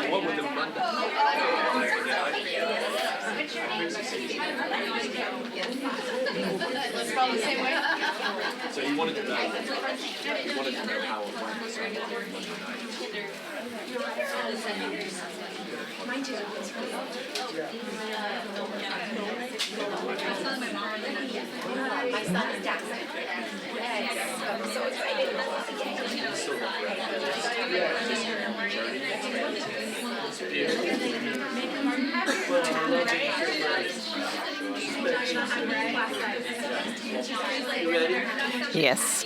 What would the So you wanted to know how it went. My son is Jackson. So excited. Yes.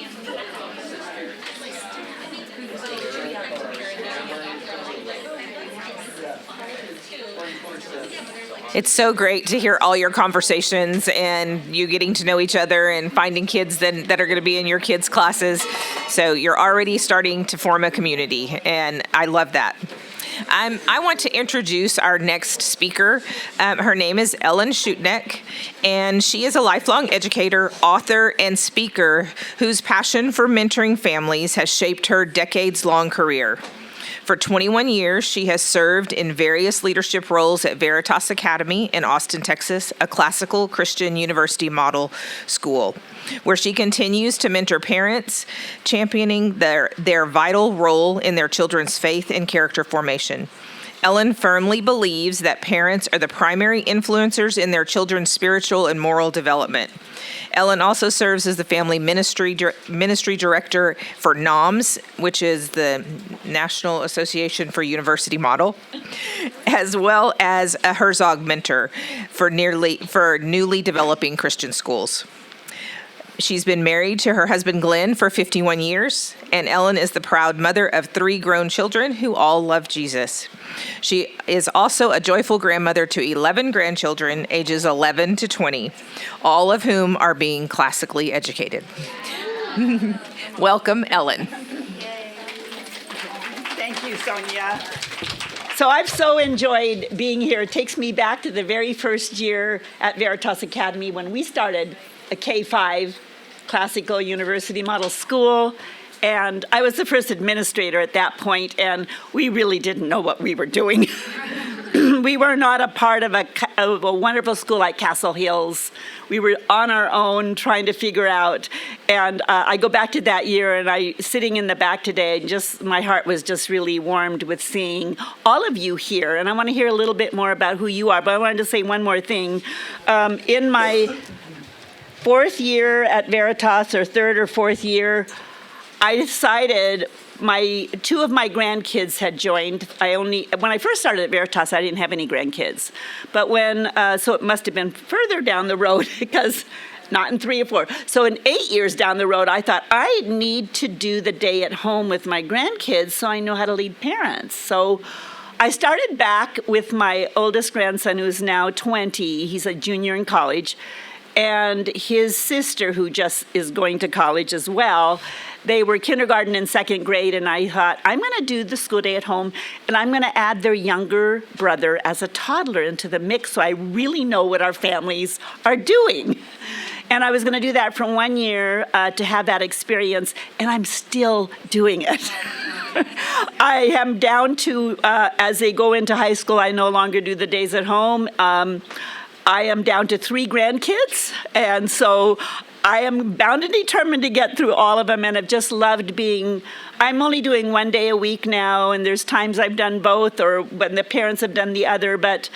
It's so great to hear all your conversations and you getting to know each other and finding kids that are going to be in your kids' classes. So you're already starting to form a community, and I love that. I want to introduce our next speaker. Her name is Ellen Schutneck, and she is a lifelong educator, author, and speaker whose passion for mentoring families has shaped her decades-long career. For 21 years, she has served in various leadership roles at Veritas Academy in Austin, Texas, a classical Christian university model school, where she continues to mentor parents, championing their vital role in their children's faith and character formation. Ellen firmly believes that parents are the primary influencers in their children's spiritual and moral development. Ellen also serves as the family ministry director for NAMS, which is the National Association for University Model, as well as a Herzog mentor for newly developing Christian schools. She's been married to her husband Glenn for 51 years, and Ellen is the proud mother of 3 grown children who all love Jesus. She is also a joyful grandmother to 11 grandchildren, ages 11 to 20, all of whom are being classically educated. Welcome, Ellen. Thank you, Sonia. So I've so enjoyed being here. It takes me back to the very first year at Veritas Academy when we started a K-5 classical university model school. And I was the first administrator at that point, and we really didn't know what we were doing. We were not a part of a wonderful school like Castle Hills. We were on our own trying to figure out. And I go back to that year, and sitting in the back today, my heart was just really warmed with seeing all of you here. And I want to hear a little bit more about who you are. But I wanted to say one more thing. In my 4th year at Veritas, or 3rd or 4th year, I decided 2 of my grandkids had joined. When I first started at Veritas, I didn't have any grandkids. But so it must have been further down the road, because not in 3 or 4. So in 8 years down the road, I thought I need to do the day at home with my grandkids so I know how to lead parents. So I started back with my oldest grandson, who's now 20. He's a junior in college. And his sister, who just is going to college as well. They were kindergarten and 2nd grade, and I thought, I'm going to do the school day at home, and I'm going to add their younger brother as a toddler into the mix so I really know what our families are doing. And I was going to do that for 1 year to have that experience, and I'm still doing it. I am down to, as they go into high school, I no longer do the days at home. I am down to 3 grandkids, and so I am bound and determined to get through all of them, and I've just loved I'm only doing 1 day a week now, and there's times I've done both, or when the parents have done the other, but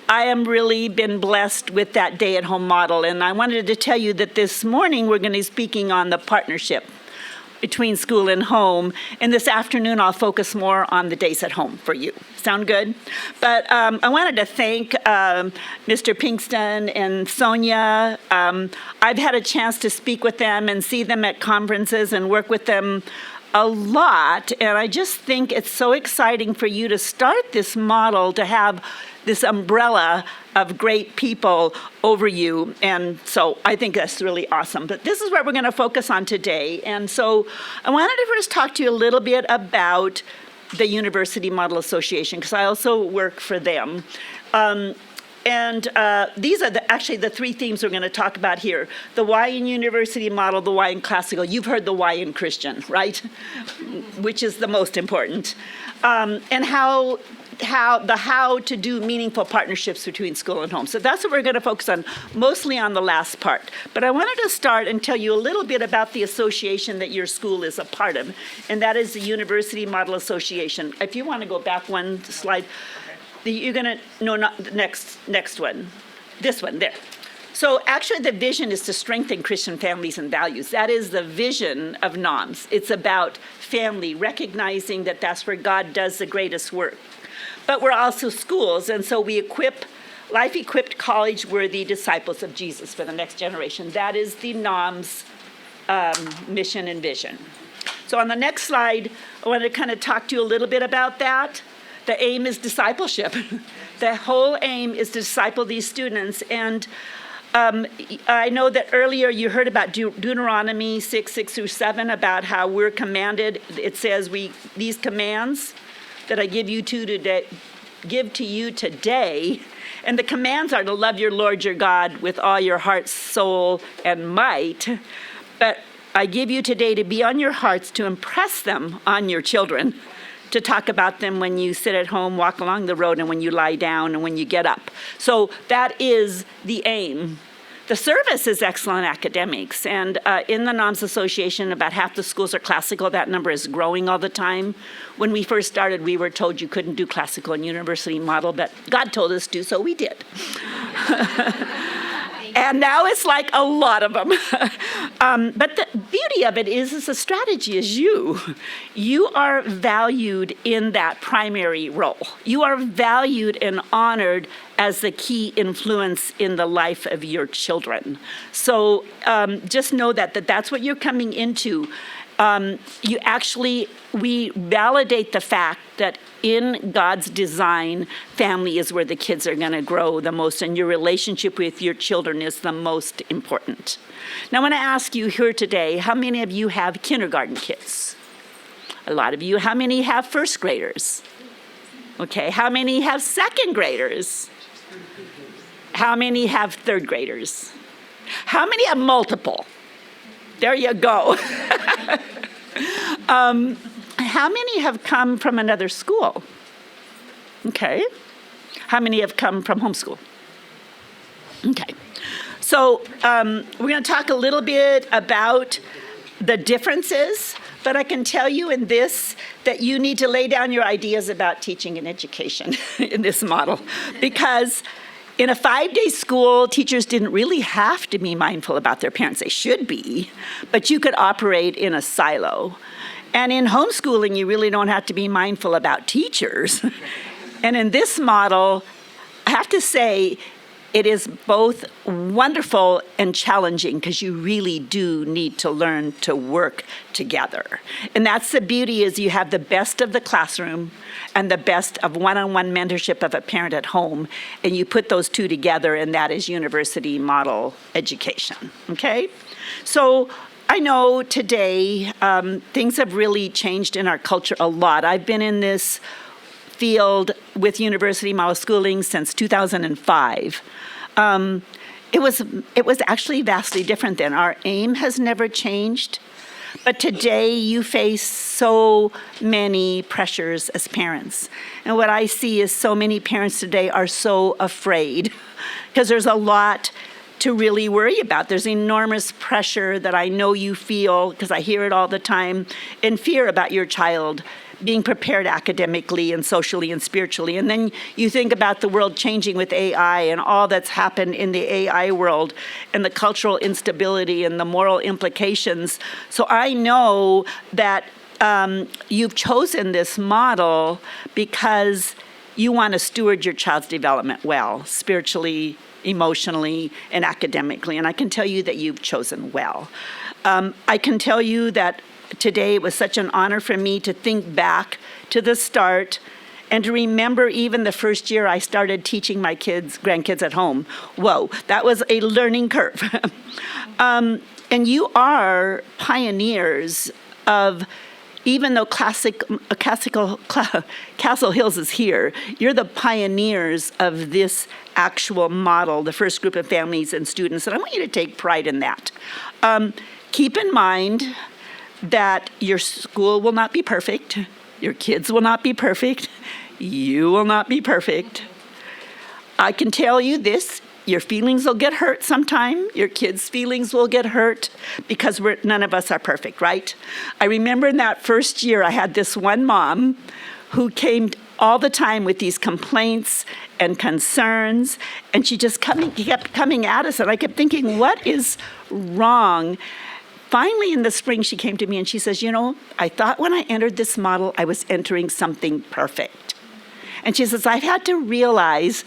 I am really been blessed with that day at home model. And I wanted to tell you that this morning we're going to be speaking on the partnership between school and home. And this afternoon, I'll focus more on the days at home for you. Sound good? But I wanted to thank Mr. Pinkston and Sonia. I've had a chance to speak with them and see them at conferences and work with them a lot, and I just think it's so exciting for you to start this model, to have this umbrella of great people over you. And so I think that's really awesome. But this is what we're going to focus on today. And so I wanted to first talk to you a little bit about the University Model Association, because I also work for them. These are actually the three themes we're going to talk about here. The Y in University Model, the Y in Classical. You've heard the Y in Christian, right? Which is the most important. And how to do meaningful partnerships between school and home. So that's what we're going to focus on, mostly on the last part. But I wanted to start and tell you a little bit about the association that your school is a part of, and that is the University Model Association. If you want to go back one slide, you're going to, no, not the next one, this one, there. So actually the vision is to strengthen Christian families and values. That is the vision of NOMS. It's about family, recognizing that that's where God does the greatest work. But we're also schools, and so we equip life-equipped, college-worthy disciples of Jesus for the next generation. That is the NOMS mission and vision. So on the next slide, I want to kind of talk to you a little bit about that. The aim is discipleship. The whole aim is to disciple these students. And I know that earlier you heard about Deuteronomy 6:6-7, about how we're commanded. It says these commands that I give to you today, and the commands are to love your Lord your God with all your heart, soul, and might. But I give you today to be on your hearts, to impress them on your children, to talk about them when you sit at home, walk along the road, and when you lie down, and when you get up. So that is the aim. The service is excellent academics, and in the NOMS Association, about half the schools are classical. That number is growing all the time. When we first started, we were told you couldn't do classical and university model, but God told us to, so we did. And now it's like a lot of them. But the beauty of it is the strategy is you. You are valued in that primary role. You are valued and honored as the key influence in the life of your children. So just know that that's what you're coming into. We validate the fact that in God's design, family is where the kids are going to grow the most, and your relationship with your children is the most important. Now, I want to ask you here today, how many of you have kindergarten kids? A lot of you. How many have first graders? Okay, how many have second graders? How many have third graders? How many have multiple? There you go. How many have come from another school? Okay. How many have come from homeschool? Okay. So we're going to talk a little bit about the differences, but I can tell you in this that you need to lay down your ideas about teaching and education in this model, because in a 5-day school, teachers didn't really have to be mindful about their parents. They should be, but you could operate in a silo. And in homeschooling, you really don't have to be mindful about teachers. And in this model, I have to say, it is both wonderful and challenging, because you really do need to learn to work together. And that's the beauty, is you have the best of the classroom and the best of one-on-one mentorship of a parent at home, and you put those two together, and that is university model education, okay? So I know today things have really changed in our culture a lot. I've been in this field with university model schooling since 2005. It was actually vastly different then. Our aim has never changed, but today you face so many pressures as parents. And what I see is so many parents today are so afraid, because there's a lot to really worry about. There's enormous pressure that I know you feel, because I hear it all the time, and fear about your child being prepared academically and socially and spiritually. And then you think about the world changing with AI and all that's happened in the AI world, and the cultural instability and the moral implications. So I know that you've chosen this model because you want to steward your child's development well, spiritually, emotionally, and academically. And I can tell you that you've chosen well. I can tell you that today. It was such an honor for me to think back to the start and to remember even the first year I started teaching my grandkids at home. Whoa, that was a learning curve. And you are pioneers of, even though Castle Hills is here, you're the pioneers of this actual model, the first group of families and students, and I want you to take pride in that. Keep in mind that your school will not be perfect, your kids will not be perfect, you will not be perfect. I can tell you this, your feelings will get hurt sometime, your kids' feelings will get hurt, because none of us are perfect, right? I remember in that first year, I had this one mom who came all the time with these complaints and concerns, and she just kept coming at us, and I kept thinking, what is wrong? Finally, in the spring, she came to me and she says, I thought when I entered this model, I was entering something perfect. And she says, I've had to realize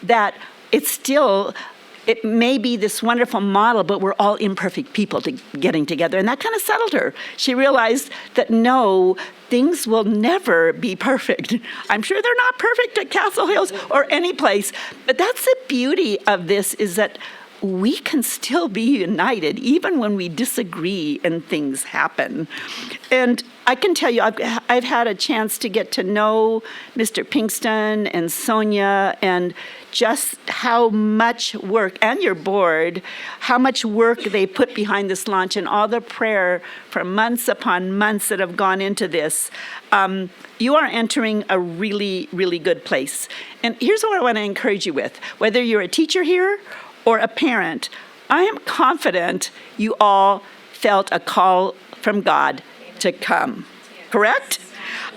that it may be this wonderful model, but we're all imperfect people getting together. And that kind of settled her. She realized that no, things will never be perfect. I'm sure they're not perfect at Castle Hills or any place, but that's the beauty of this, is that we can still be united even when we disagree and things happen. And I can tell you, I've had a chance to get to know Mr. Pinkston and Sonia, and just how much work, and your board, how much work they put behind this launch, and all the prayer for months upon months that have gone into this. You are entering a really, really good place. And here's what I want to encourage you with. Whether you're a teacher here or a parent, I am confident you all felt a call from God to come, correct?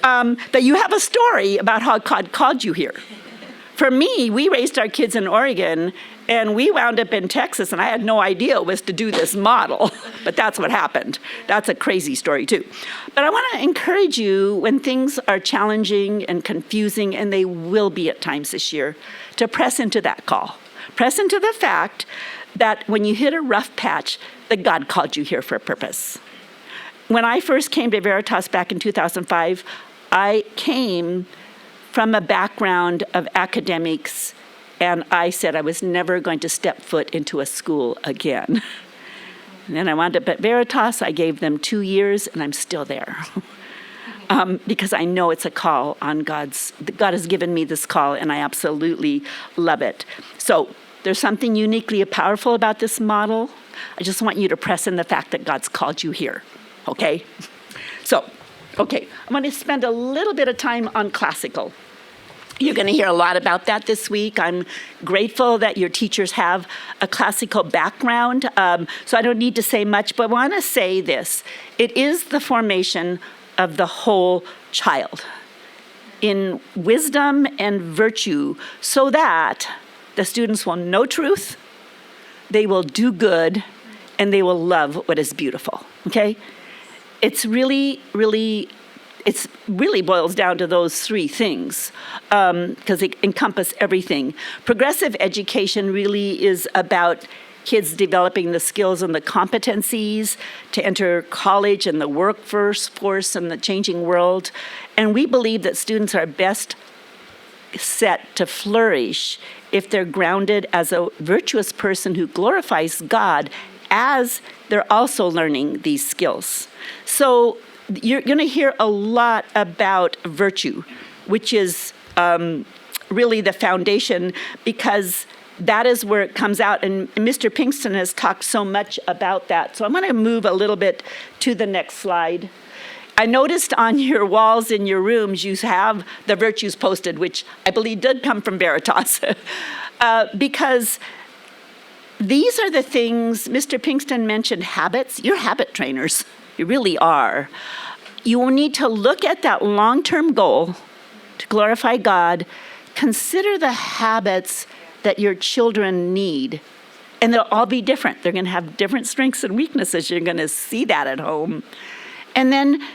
That you have a story about how God called you here. For me, we raised our kids in Oregon, and we wound up in Texas, and I had no idea it was to do this model, but that's what happened. That's a crazy story, too. But I want to encourage you, when things are challenging and confusing, and they will be at times this year, to press into that call. Press into the fact that when you hit a rough patch, that God called you here for a purpose. When I first came to Veritas back in 2005, I came from a background of academics, and I said I was never going to step foot into a school again. And then I wound up at Veritas. I gave them 2 years, and I'm still there. Because I know it's a call on God has given me this call, and I absolutely love it. So there's something uniquely powerful about this model. I just want you to press in the fact that God's called you here, okay? So, okay, I'm going to spend a little bit of time on classical. You're going to hear a lot about that this week. I'm grateful that your teachers have a classical background, so I don't need to say much, but I want to say this. It is the formation of the whole child in wisdom and virtue, so that the students will know truth, they will do good, and they will love what is beautiful, okay? It really boils down to those three things, because they encompass everything. Progressive education really is about kids developing the skills and the competencies to enter college and the workforce and the changing world. And we believe that students are best set to flourish if they're grounded as a virtuous person who glorifies God as they're also learning these skills. So you're going to hear a lot about virtue, which is really the foundation, because that is where it comes out. And Mr. Pinkston has talked so much about that. So I'm going to move a little bit to the next slide. I noticed on your walls in your rooms, you have the virtues posted, which I believe did come from Veritas, because these are the things. Mr. Pinkston mentioned habits. You're habit trainers. You really are. You will need to look at that long-term goal to glorify God. Consider the habits that your children need. And they'll all be different. They're going to have different strengths and weaknesses. You're going to see that at home. And then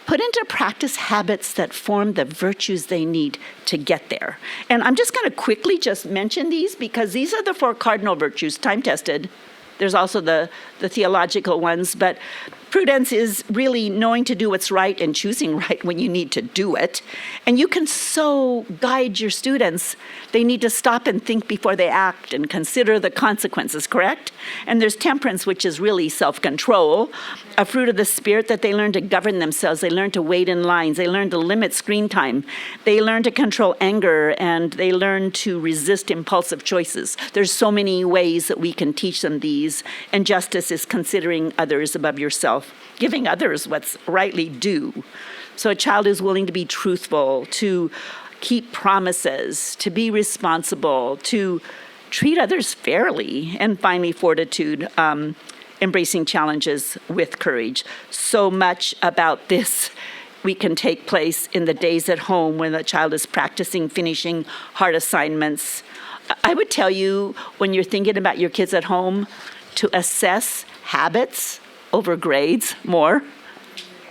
put into practice habits that form the virtues they need to get there. And I'm just going to quickly just mention these, because these are the 4 cardinal virtues, time-tested. There's also the theological ones, but Prudence is really knowing to do what's right and choosing right when you need to do it. And you can so guide your students. They need to stop and think before they act and consider the consequences, correct? And there's temperance, which is really self-control, a fruit of the Spirit that they learn to govern themselves. They learn to wait in lines. They learn to limit screen time. They learn to control anger, and they learn to resist impulsive choices. There's so many ways that we can teach them these. And justice is considering others above yourself, giving others what's rightly due. So a child is willing to be truthful, to keep promises, to be responsible, to treat others fairly, and finally fortitude, embracing challenges with courage. So much about this we can take place in the days at home when the child is practicing finishing hard assignments. I would tell you, when you're thinking about your kids at home, to assess habits over grades more.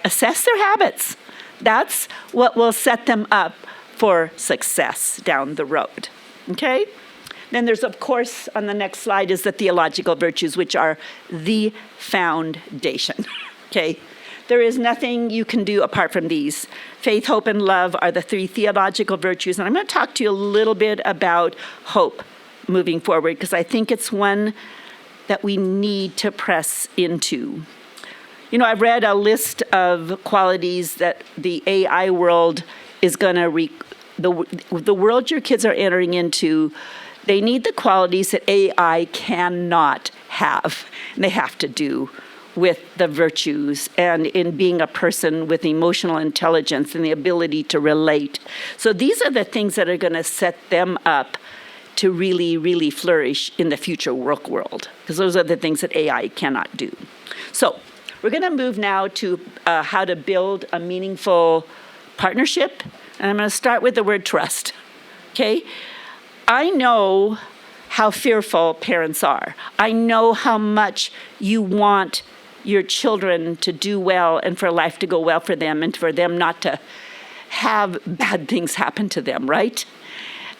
Assess their habits. That's what will set them up for success down the road, okay? Then there's, of course, on the next slide is the theological virtues, which are the foundation, okay? There is nothing you can do apart from these. Faith, hope, and love are the three theological virtues. And I'm going to talk to you a little bit about hope moving forward, because I think it's one that we need to press into. You know, I've read a list of qualities that the AI world is going to, the world your kids are entering into, they need the qualities that AI cannot have, and they have to do with the virtues and in being a person with emotional intelligence and the ability to relate. So these are the things that are going to set them up to really, really flourish in the future work world, because those are the things that AI cannot do. So we're going to move now to how to build a meaningful partnership, and I'm going to start with the word trust, okay? I know how fearful parents are. I know how much you want your children to do well and for life to go well for them and for them not to have bad things happen to them, right?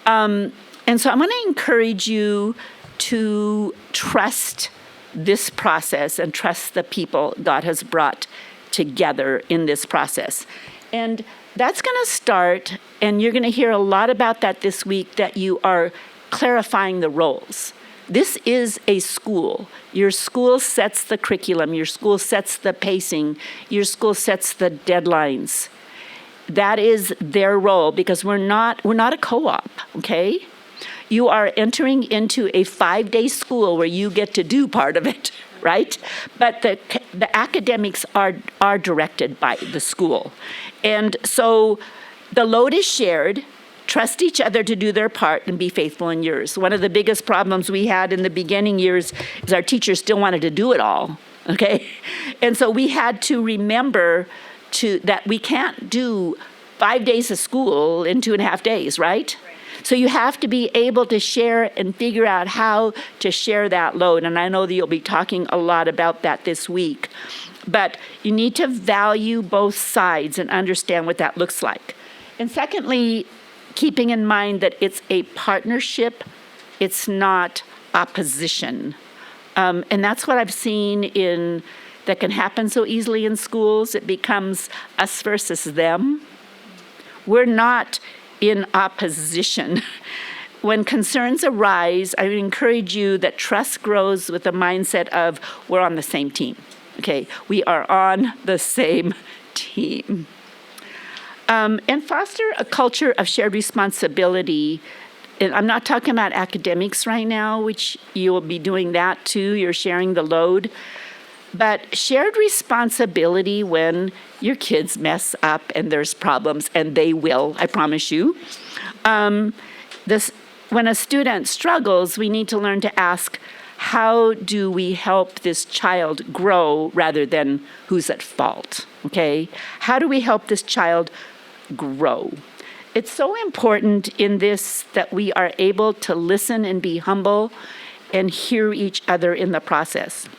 And so I'm going to encourage you to trust this process and trust the people God has brought together in this process. And that's going to start, and you're going to hear a lot about that this week, that you are clarifying the roles. This is a school. Your school sets the curriculum. Your school sets the pacing. Your school sets the deadlines. That is their role, because we're not a co-op, okay? You are entering into a 5-day school where you get to do part of it, right? But the academics are directed by the school. And so the load is shared. Trust each other to do their part and be faithful in yours. One of the biggest problems we had in the beginning years is our teachers still wanted to do it all, okay? And so we had to remember that we can't do 5 days of school in 2.5 days, right? So you have to be able to share and figure out how to share that load. And I know that you'll be talking a lot about that this week. But you need to value both sides and understand what that looks like. And secondly, keeping in mind that it's a partnership, it's not opposition. And that's what I've seen that can happen so easily in schools. It becomes us versus them. We're not in opposition. When concerns arise, I would encourage you that trust grows with the mindset of we're on the same team. Okay, we are on the same team. And foster a culture of shared responsibility. And I'm not talking about academics right now, which you will be doing that too. You're sharing the load. But shared responsibility when your kids mess up and there's problems, and they will, I promise you. When a student struggles, we need to learn to ask, how do we help this child grow rather than who's at fault, okay? How do we help this child grow? It's so important in this that we are able to listen and be humble and hear each other in the process.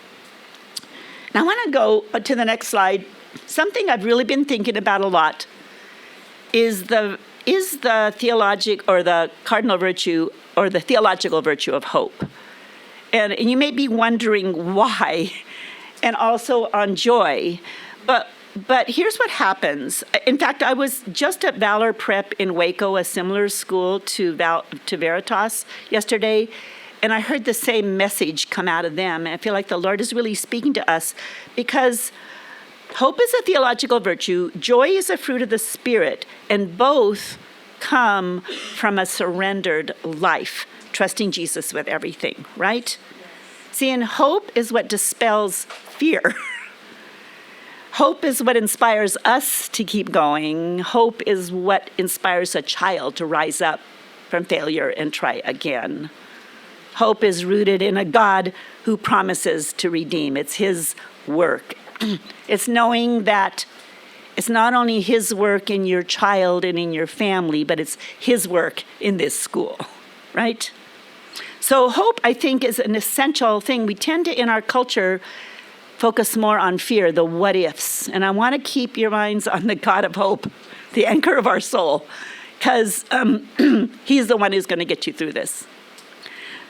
Now I want to go to the next slide. Something I've really been thinking about a lot is the theologic or the cardinal virtue or the theological virtue of hope. And you may be wondering why. and also on joy. But here's what happens. In fact, I was just at Valor Prep in Waco, a similar school to Veritas yesterday, and I heard the same message come out of them. And I feel like the Lord is really speaking to us because hope is a theological virtue, joy is a fruit of the Spirit, and both come from a surrendered life, trusting Jesus with everything, right? See, and hope is what dispels fear. Hope is what inspires us to keep going. Hope is what inspires a child to rise up from failure and try again. Hope is rooted in a God who promises to redeem. It's his work. It's knowing that it's not only his work in your child and in your family, but it's his work in this school, right? So hope, I think, is an essential thing. We tend to, in our culture, focus more on fear, the what ifs. And I want to keep your minds on the God of hope, the anchor of our soul, because he's the one who's going to get you through this.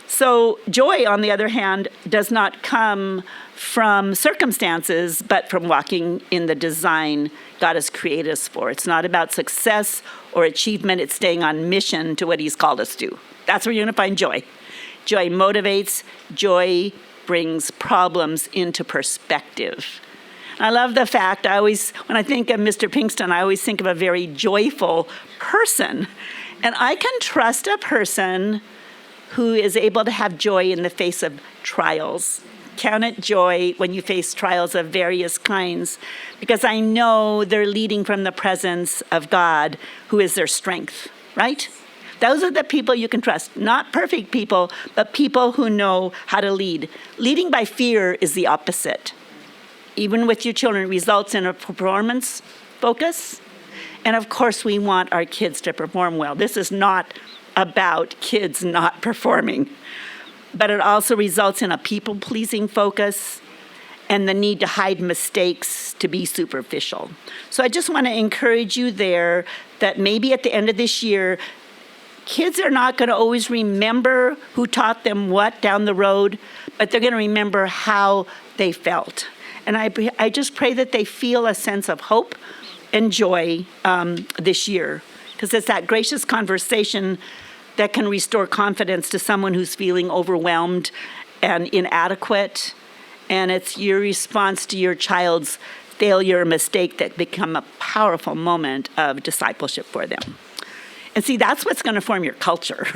So joy, on the other hand, does not come from circumstances, but from walking in the design God has created us for. It's not about success or achievement. It's staying on mission to what he's called us to. That's where you're going to find joy. Joy motivates. Joy brings problems into perspective. I love the fact, when I think of Mr. Pinkston, I always think of a very joyful person. And I can trust a person who is able to have joy in the face of trials. Count it joy when you face trials of various kinds, because I know they're leading from the presence of God, who is their strength, right? Those are the people you can trust. Not perfect people, but people who know how to lead. Leading by fear is the opposite. Even with your children, it results in a performance focus. And of course, we want our kids to perform well. This is not about kids not performing, but it also results in a people-pleasing focus and the need to hide mistakes to be superficial. So I just want to encourage you there that maybe at the end of this year, kids are not going to always remember who taught them what down the road, but they're going to remember how they felt. And I just pray that they feel a sense of hope and joy this year, because it's that gracious conversation that can restore confidence to someone who's feeling overwhelmed and inadequate. And it's your response to your child's failure or mistake that become a powerful moment of discipleship for them. And see, that's what's going to form your culture.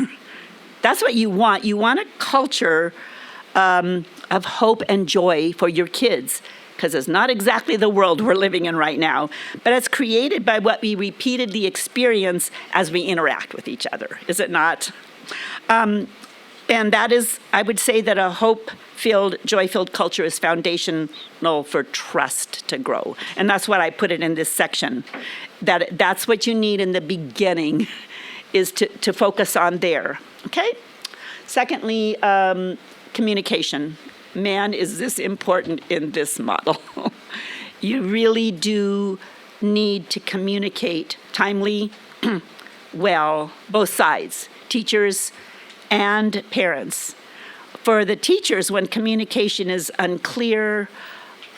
That's what you want. You want a culture of hope and joy for your kids, because it's not exactly the world we're living in right now, but it's created by what we repeatedly experience as we interact with each other, is it not? And that is, I would say that a hope-filled, joy-filled culture is foundational for trust to grow. And that's what I put it in this section, that's what you need in the beginning, is to focus on there, okay? Secondly, communication. Man, is this important in this model. You really do need to communicate timely, well, both sides, teachers and parents. For the teachers, when communication is unclear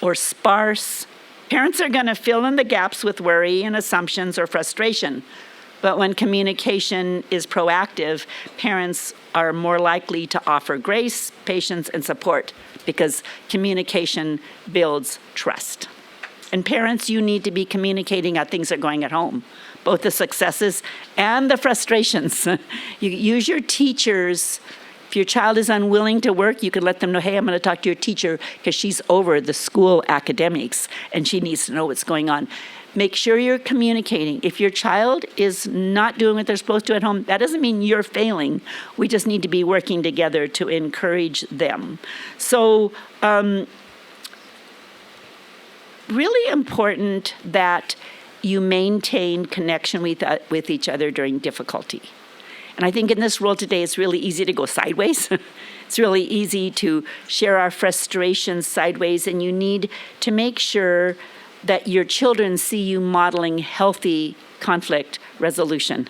or sparse, parents are going to fill in the gaps with worry and assumptions or frustration. But when communication is proactive, parents are more likely to offer grace, patience, and support, because communication builds trust. And parents, you need to be communicating how things are going at home, both the successes and the frustrations. You use your teachers. If your child is unwilling to work, you can let them know, hey, I'm going to talk to your teacher because she's over the school academics and she needs to know what's going on. Make sure you're communicating. If your child is not doing what they're supposed to at home, that doesn't mean you're failing. We just need to be working together to encourage them. So, really important that you maintain connection with each other during difficulty. And I think in this world today, it's really easy to go sideways. It's really easy to share our frustrations sideways, and you need to make sure that your children see you modeling healthy conflict resolution.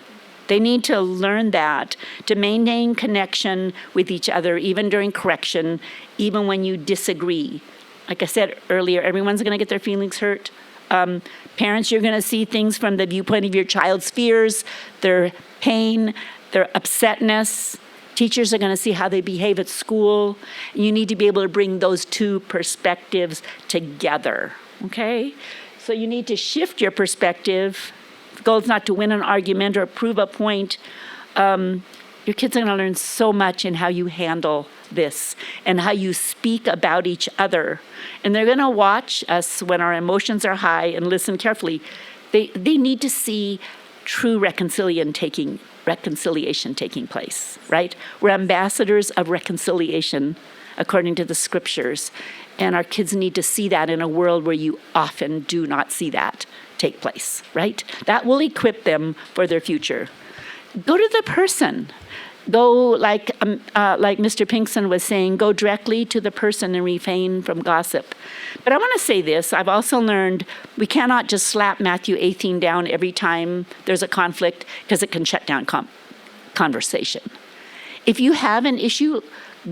They need to learn that, to maintain connection with each other, even during correction, even when you disagree. Like I said earlier, everyone's going to get their feelings hurt. Parents, you're going to see things from the viewpoint of your child's fears, their pain, their upsetness. Teachers are going to see how they behave at school. And you need to be able to bring those two perspectives together, okay? So you need to shift your perspective. The goal is not to win an argument or prove a point. Your kids are going to learn so much in how you handle this and how you speak about each other. And they're going to watch us when our emotions are high and listen carefully. They need to see true reconciliation taking place, right? We're ambassadors of reconciliation according to the scriptures. And our kids need to see that in a world where you often do not see that take place, right? That will equip them for their future. Go to the person. Go, like Mr. Pinkson was saying, go directly to the person and refrain from gossip. But I want to say this. I've also learned we cannot just slap Matthew 18 down every time there's a conflict because it can shut down conversation. If you have an issue,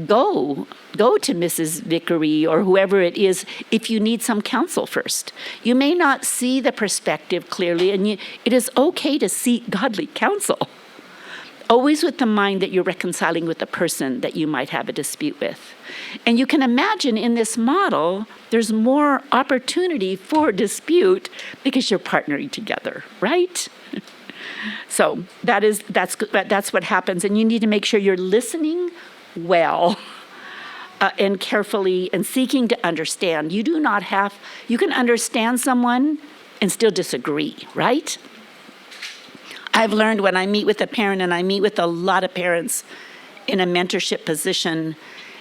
go to Mrs. Vickery or whoever it is if you need some counsel first. You may not see the perspective clearly, and it is okay to seek godly counsel. Always with the mind that you're reconciling with the person that you might have a dispute with. And you can imagine in this model, there's more opportunity for dispute because you're partnering together, right? So that's what happens. And you need to make sure you're listening well and carefully and seeking to understand. You can understand someone and still disagree, right? I've learned when I meet with a parent, and I meet with a lot of parents in a mentorship position,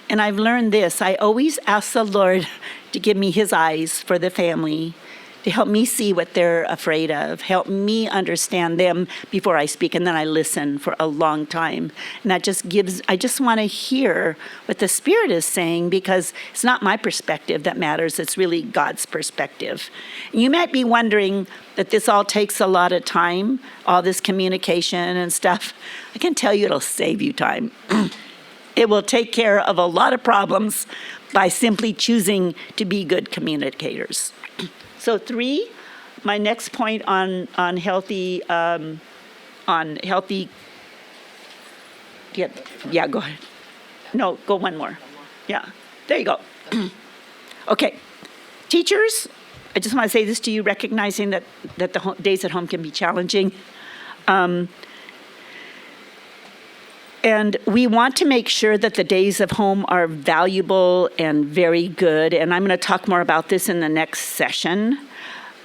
and I've learned this. I always ask the Lord to give me his eyes for the family, to help me see what they're afraid of, help me understand them before I speak, and then I listen for a long time. And I just want to hear what the Spirit is saying, because it's not my perspective that matters, it's really God's perspective. And you might be wondering that this all takes a lot of time, all this communication and stuff. I can tell you it'll save you time. It will take care of a lot of problems by simply choosing to be good communicators. So 3, my next point on healthy, yeah, go ahead. No, go one more. Yeah, there you go. Okay, teachers, I just want to say this to you, recognizing that the days at home can be challenging. And we want to make sure that the days of home are valuable and very good. And I'm going to talk more about this in the next session.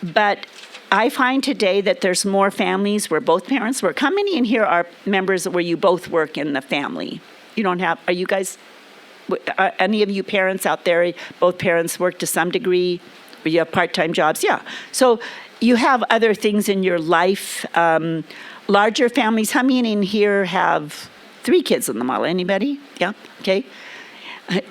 But I find today that there's more families where both parents work. How many in here are members where you both work in the family? You don't have, are you guys, any of you parents out there, both parents work to some degree, or you have part-time jobs? Yeah. So you have other things in your life. Larger families, how many in here have 3 kids in the model? Anybody? Yeah, okay. I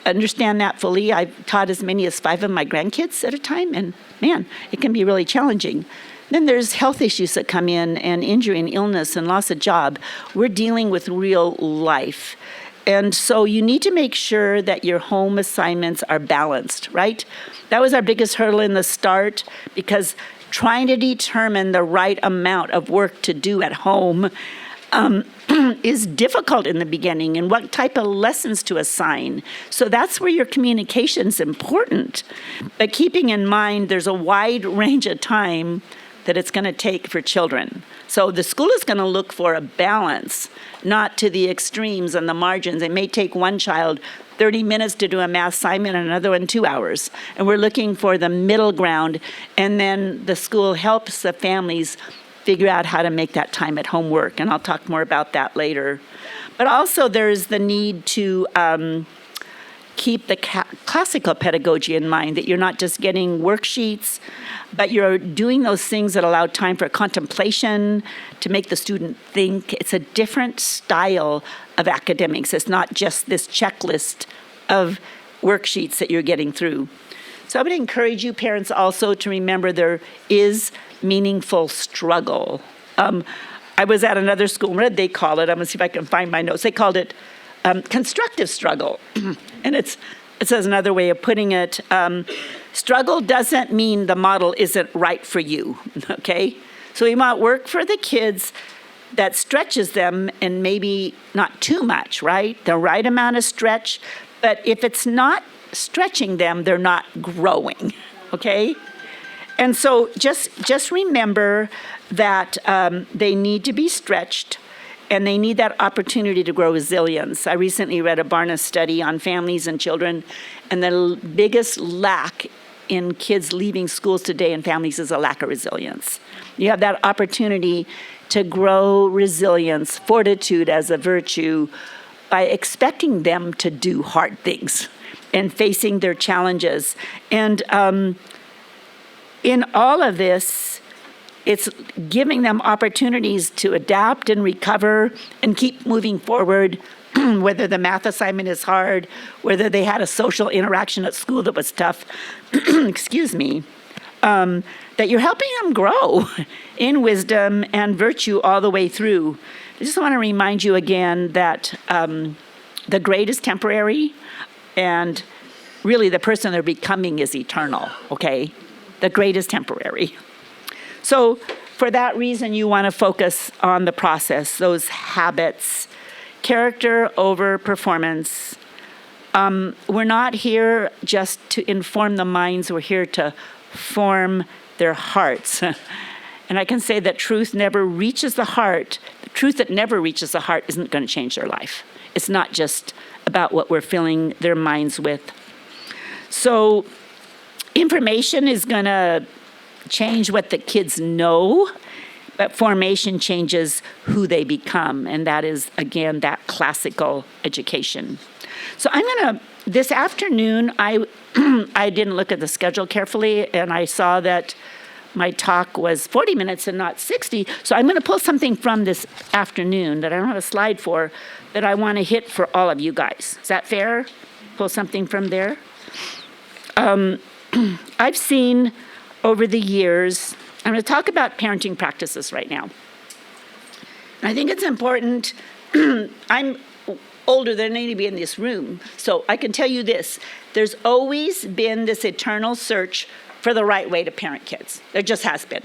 understand that fully. I've taught as many as 5 of my grandkids at a time, and man, it can be really challenging. Then there's health issues that come in, and injury and illness and loss of job. We're dealing with real life. And so you need to make sure that your home assignments are balanced, right? That was our biggest hurdle in the start, because trying to determine the right amount of work to do at home is difficult in the beginning, and what type of lessons to assign. So that's where your communication's important. But keeping in mind there's a wide range of time that it's going to take for children. So the school is going to look for a balance, not to the extremes and the margins. It may take one child 30 minutes to do a math assignment and another one 2 hours. And we're looking for the middle ground, and then the school helps the families figure out how to make that time at home work, and I'll talk more about that later. But also there's the need to keep the classical pedagogy in mind, that you're not just getting worksheets, but you're doing those things that allow time for contemplation, to make the student think. It's a different style of academics. It's not just this checklist of worksheets that you're getting through. So I would encourage you parents also to remember there is meaningful struggle. I was at another school, what did they call it? I'm gonna see if I can find my notes. They called it constructive struggle. And it's it says another way of putting it, struggle doesn't mean the model isn't right for you, okay? So we want work for the kids that stretches them and maybe not too much, right? The right amount of stretch, but if it's not stretching them, they're not growing, okay? And so just remember that they need to be stretched and they need that opportunity to grow resilience. I recently read a Barna study on families and children, and the biggest lack in kids leaving schools today in families is a lack of resilience. You have that opportunity to grow resilience, fortitude as a virtue, by expecting them to do hard things and facing their challenges. And in all of this, it's giving them opportunities to adapt and recover and keep moving forward, whether the math assignment is hard, whether they had a social interaction at school that was tough, excuse me, that you're helping them grow in wisdom and virtue all the way through. I just want to remind you again that the grade is temporary, and really the person they're becoming is eternal, okay? The grade is temporary. So for that reason, you want to focus on the process, those habits, character over performance. We're not here just to inform the minds, we're here to form their hearts. And I can say that truth never reaches the heart. The truth that never reaches the heart isn't going to change their life. It's not just about what we're filling their minds with. So information is going to change what the kids know, but formation changes who they become. And that is, again, that classical education. So this afternoon, I didn't look at the schedule carefully, and I saw that my talk was 40 minutes and not 60. So I'm going to pull something from this afternoon that I don't have a slide for, that I want to hit for all of you guys. Is that fair? Pull something from there. I've seen over the years, I'm going to talk about parenting practices right now. And I think it's important. I'm older than anybody in this room, so I can tell you this. There's always been this eternal search for the right way to parent kids. There just has been.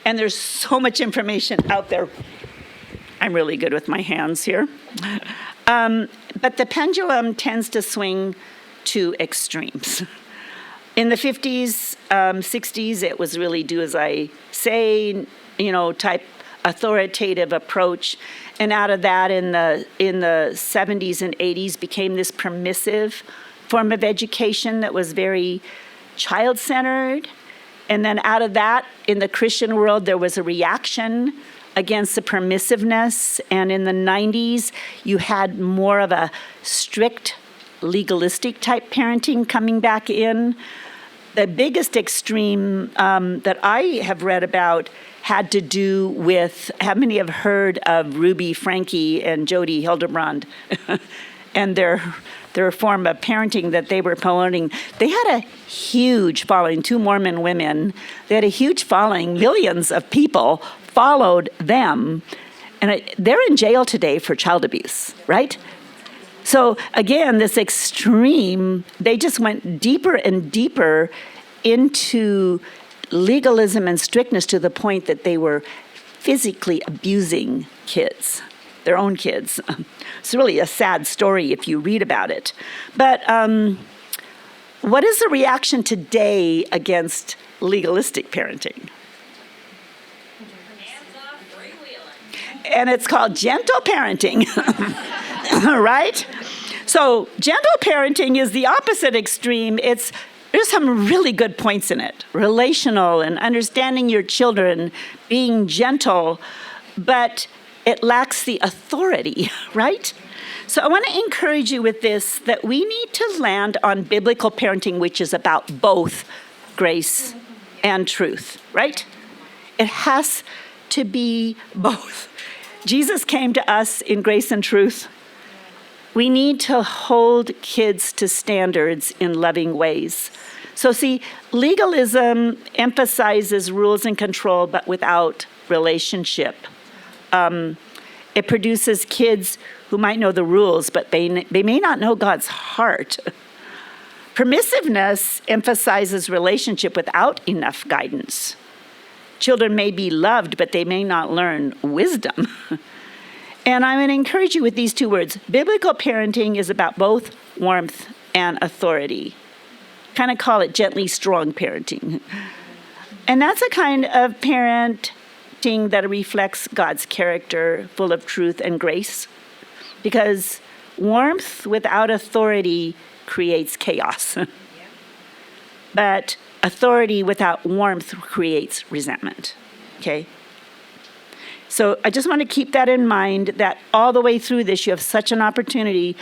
And there's so much information out there. I'm really good with my hands here. But the pendulum tends to swing to extremes. In the 50s, 60s, it was really do as I say, type authoritative approach. And out of that, in the 70s and 80s, became this permissive form of education that was very child-centered. And then out of that, in the Christian world, there was a reaction against the permissiveness. And in the 90s, you had more of a strict, legalistic type parenting coming back in. The biggest extreme that I have read about had to do with, how many have heard of Ruby Franke and Jody Hildebrand and their form of parenting that they were promoting? They had a huge following, 2 Mormon women. They had a huge following. Millions of people followed them. And they're in jail today for child abuse, right? So again, this extreme, they just went deeper and deeper into legalism and strictness to the point that they were physically abusing kids, their own kids. It's really a sad story if you read about it. But what is the reaction today against legalistic parenting? And it's called gentle parenting, right? So gentle parenting is the opposite extreme. There's some really good points in it. Relational and understanding your children, being gentle, but it lacks the authority, right? So I want to encourage you with this, that we need to land on biblical parenting, which is about both grace and truth, right? It has to be both. Jesus came to us in grace and truth. We need to hold kids to standards in loving ways. So see, legalism emphasizes rules and control, but without relationship. It produces kids who might know the rules, but they may not know God's heart. Permissiveness emphasizes relationship without enough guidance. Children may be loved, but they may not learn wisdom. And I'm going to encourage you with these two words. Biblical parenting is about both warmth and authority. Kind of call it gently strong parenting. And that's a kind of parenting that reflects God's character, full of truth and grace. Because warmth without authority creates chaos. But authority without warmth creates resentment. Okay? So I just want to keep that in mind, that all the way through this, you have such an opportunity,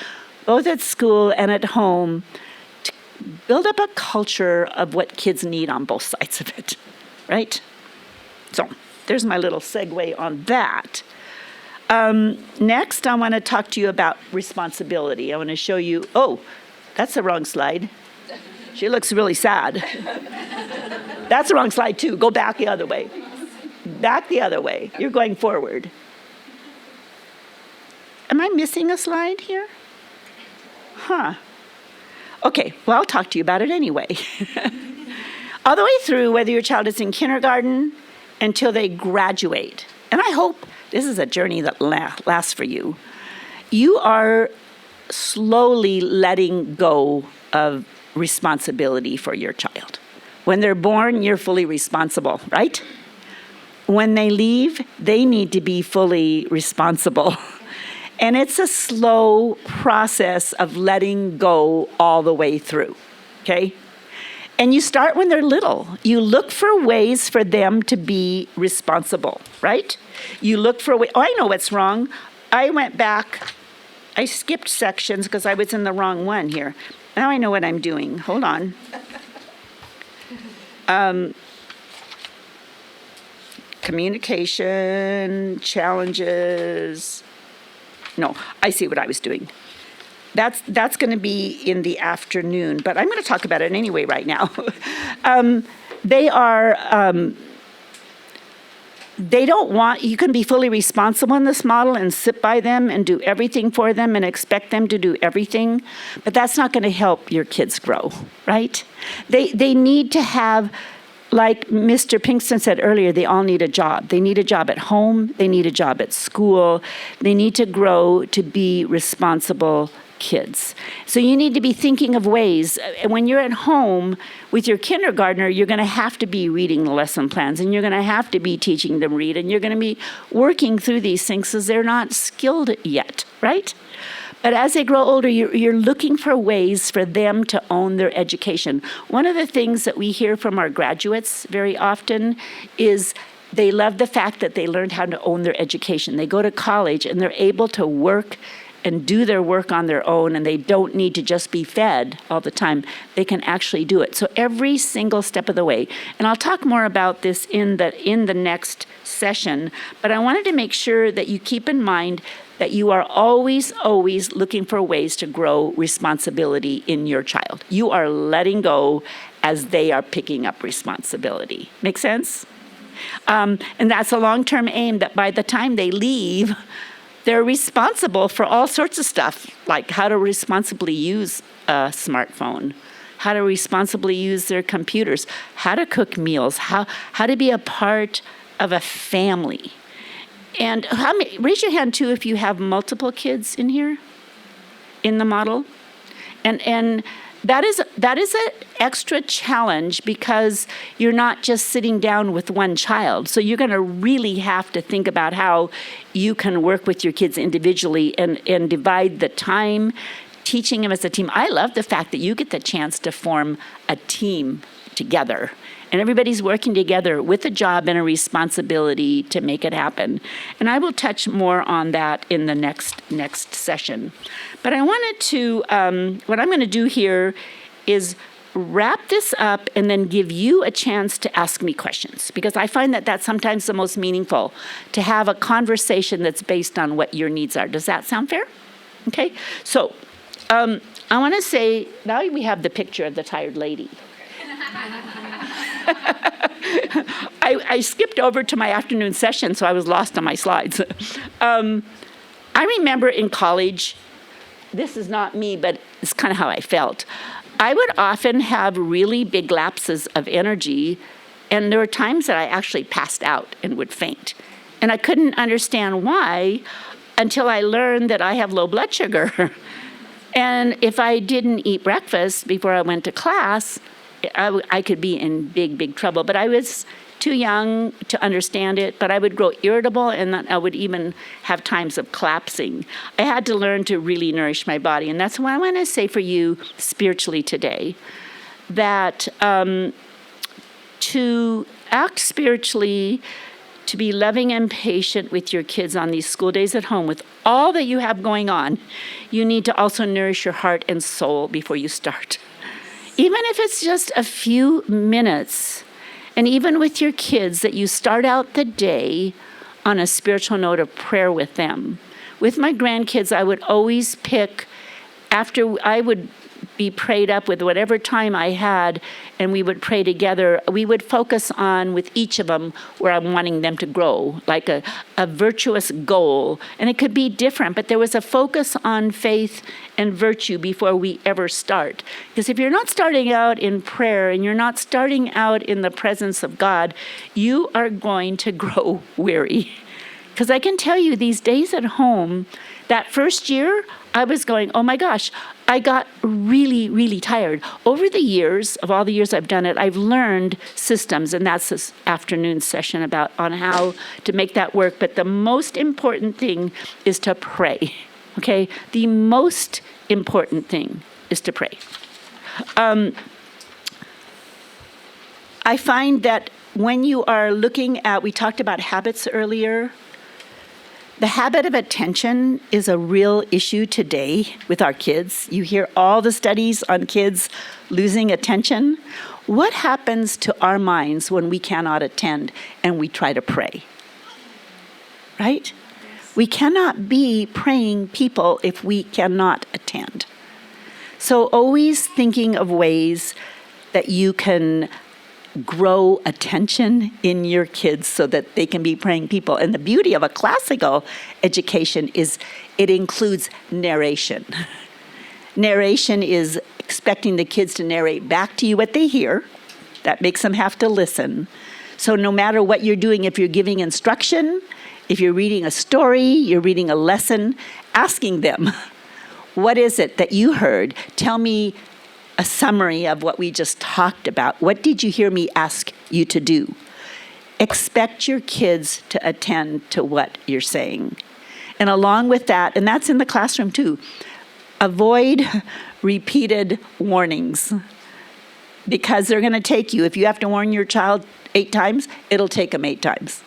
both at school and at home, to build up a culture of what kids need on both sides of it, right? So there's my little segue on that. Next, I want to talk to you about responsibility. I want to show you, oh, that's the wrong slide. She looks really sad. That's the wrong slide too. Go back the other way. Back the other way. You're going forward. Am I missing a slide here? Huh. Okay, well, I'll talk to you about it anyway. All the way through, whether your child is in kindergarten until they graduate, and I hope this is a journey that lasts for you, you are slowly letting go of responsibility for your child. When they're born, you're fully responsible, right? When they leave, they need to be fully responsible. And it's a slow process of letting go all the way through, okay? And you start when they're little. You look for ways for them to be responsible, right? You look for ways. Oh, I know what's wrong. I went back. I skipped sections because I was in the wrong one here. Now I know what I'm doing. Hold on. Communication, challenges. No, I see what I was doing. That's going to be in the afternoon, but I'm going to talk about it anyway right now. They don't want, you can be fully responsible in this model and sit by them and do everything for them and expect them to do everything, but that's not going to help your kids grow, right? They need to have, like Mr. Pinkston said earlier, they all need a job. They need a job at home. They need a job at school. They need to grow to be responsible kids. So you need to be thinking of ways. When you're at home with your kindergartner, you're going to have to be reading the lesson plans, and you're going to have to be teaching them read, and you're going to be working through these things because they're not skilled yet, right? But as they grow older, you're looking for ways for them to own their education. One of the things that we hear from our graduates very often is they love the fact that they learned how to own their education. They go to college and they're able to work and do their work on their own, and they don't need to just be fed all the time. They can actually do it. So every single step of the way, and I'll talk more about this in the next session, but I wanted to make sure that you keep in mind that you are always, always looking for ways to grow responsibility in your child. You are letting go as they are picking up responsibility. Make sense? And that's a long-term aim that by the time they leave, they're responsible for all sorts of stuff, like how to responsibly use a smartphone, how to responsibly use their computers, how to cook meals, how to be a part of a family. And raise your hand, too, if you have multiple kids in here, in the model. And that is an extra challenge because you're not just sitting down with one child. So you're going to really have to think about how you can work with your kids individually and divide the time, teaching them as a team. I love the fact that you get the chance to form a team together. And everybody's working together with a job and a responsibility to make it happen. And I will touch more on that in the next session. But I wanted to, what I'm going to do here is wrap this up and then give you a chance to ask me questions, because I find that that's sometimes the most meaningful, to have a conversation that's based on what your needs are. Does that sound fair? Okay. So I want to say, now we have the picture of the tired lady. I skipped over to my afternoon session, so I was lost on my slides. I remember in college, this is not me, but it's kind of how I felt. I would often have really big lapses of energy, and there were times that I actually passed out and would faint. And I couldn't understand why until I learned that I have low blood sugar. And if I didn't eat breakfast before I went to class, I could be in big trouble. But I was too young to understand it, but I would grow irritable, and then I would even have times of collapsing. I had to learn to really nourish my body, and that's what I want to say for you spiritually today, that to act spiritually, to be loving and patient with your kids on these school days at home, with all that you have going on, you need to also nourish your heart and soul before you start. Even if it's just a few minutes, and even with your kids, that you start out the day on a spiritual note of prayer with them. With my grandkids, I would always pick, after I would be prayed up with whatever time I had, and we would pray together, we would focus on, with each of them, where I'm wanting them to grow, like a virtuous goal. And it could be different, but there was a focus on faith and virtue before we ever start. Because if you're not starting out in prayer and you're not starting out in the presence of God, you are going to grow weary. Because I can tell you, these days at home, that first year, I was going, oh my gosh, I got really tired. Over the years, of all the years I've done it, I've learned systems, and that's this afternoon session on how to make that work. But the most important thing is to pray, okay? The most important thing is to pray. I find that when you are looking at, we talked about habits earlier, the habit of attention is a real issue today with our kids. You hear all the studies on kids losing attention. What happens to our minds when we cannot attend and we try to pray? Right? We cannot be praying people if we cannot attend. So always thinking of ways that you can grow attention in your kids so that they can be praying people. And the beauty of a classical education is it includes narration. Narration is expecting the kids to narrate back to you what they hear. That makes them have to listen. So no matter what you're doing, if you're giving instruction, if you're reading a story, you're reading a lesson, asking them, what is it that you heard? Tell me a summary of what we just talked about. What did you hear me ask you to do? Expect your kids to attend to what you're saying. And along with that, and that's in the classroom too, avoid repeated warnings, because they're going to take you. If you have to warn your child 8 times, it'll take them 8 times.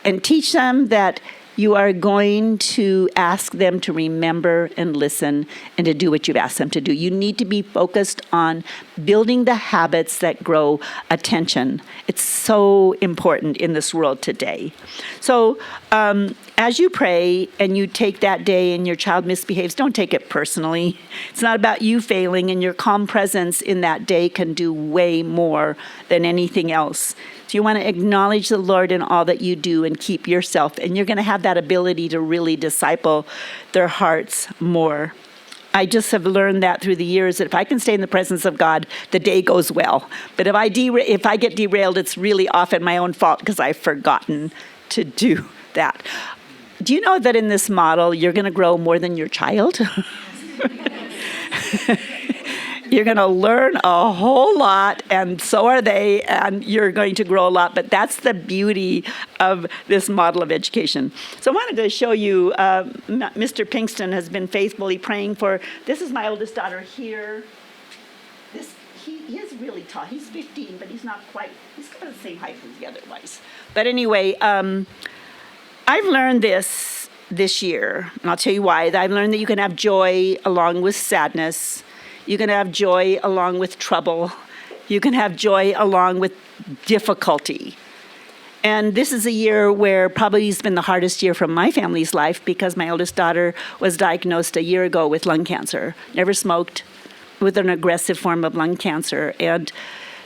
And teach them that you are going to ask them to remember and listen and to do what you've asked them to do. You need to be focused on building the habits that grow attention. It's so important in this world today. So as you pray and you take that day and your child misbehaves, don't take it personally. It's not about you failing, and your calm presence in that day can do way more than anything else. So you want to acknowledge the Lord in all that you do and keep yourself, and you're going to have that ability to really disciple their hearts more. I just have learned that through the years, that if I can stay in the presence of God, the day goes well. But if I get derailed, it's really often my own fault because I've forgotten to do that. Do you know that in this model, you're going to grow more than your child? You're going to learn a whole lot, and so are they, and you're going to grow a lot. But that's the beauty of this model of education. So I wanted to show you, Mr. Pinkston has been faithfully praying for, this is my oldest daughter here. He is really tall. He's 15, but he's not quite, he's about the same height as the other ones. But anyway, I've learned this year, and I'll tell you why. I've learned that you can have joy along with sadness. You can have joy along with trouble. You can have joy along with difficulty. And this is a year where probably has been the hardest year from my family's life, because my oldest daughter was diagnosed a year ago with lung cancer. Never smoked, with an aggressive form of lung cancer. And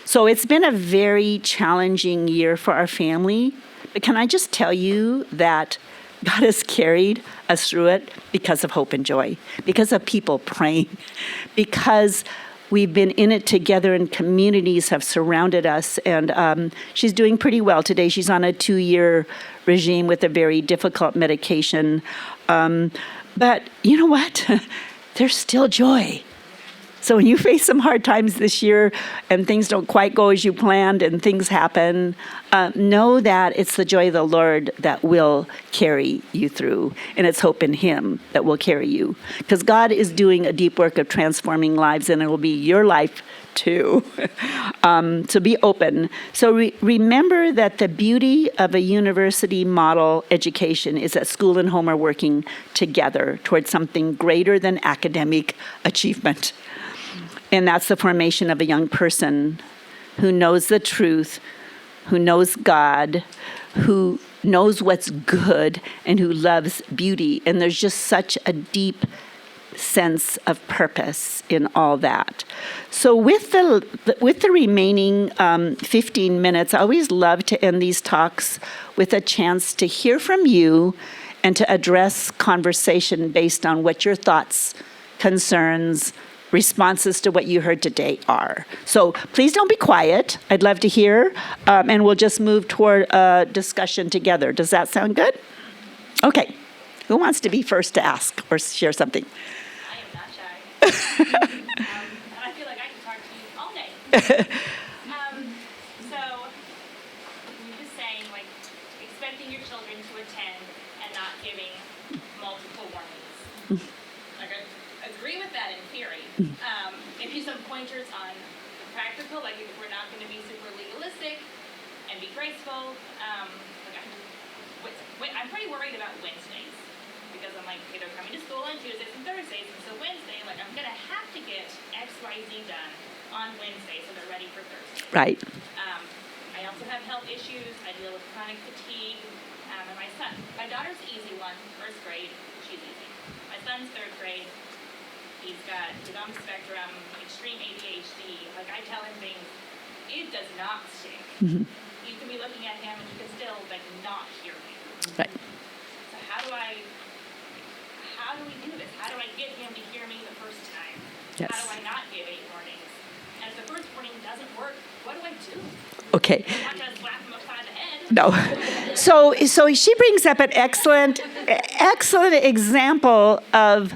so it's been a very challenging year for our family. But can I just tell you that God has carried us through it because of hope and joy, because of people praying, because we've been in it together, and communities have surrounded us. And she's doing pretty well today. She's on a 2-year regime with a very difficult medication. But you know what? There's still joy. So when you face some hard times this year and things don't quite go as you planned and things happen, know that it's the joy of the Lord that will carry you through, and it's hope in Him that will carry you. Because God is doing a deep work of transforming lives, and it will be your life too. So be open. So remember that the beauty of a university model education is that school and home are working together towards something greater than academic achievement. And that's the formation of a young person who knows the truth, who knows God, who knows what's good, and who loves beauty. And there's just such a deep sense of purpose in all that. So with the remaining 15 minutes, I always love to end these talks with a chance to hear from you and to address conversation based on what your thoughts, concerns, responses to what you heard today are. So please don't be quiet. I'd love to hear, and we'll just move toward a discussion together. Does that sound good? Okay. Who wants to be first to ask or share something? I am not shy. And I feel like I can talk to you all day. So you're just saying, like, expecting your children to attend and not giving multiple warnings. Like, I agree with that in theory. If you some pointers on the practical, like if we're not going to be super legalistic and be graceful. I'm pretty worried about Wednesdays because I'm like, okay, they're coming to school on Tuesdays and Thursdays, and so Wednesday, like, I'm going to have to get X, Y, Z done on Wednesday so they're ready for Thursday. Right. I also have health issues. I deal with chronic fatigue. And my daughter's the easy one, first grade. She's easy. My son's third grade. He's on the spectrum, extreme ADHD. Like, I tell him things, it does not stick. Mm-hmm. You can be looking at him and you can still, like, not hear me. Right. So how do we do this? How do I get him to hear me the first time? Yes. How do I not give 8 warnings? And if the first warning doesn't work, what do I do? Okay. I'm not going to slap him upside the head. No. So she brings up an excellent example of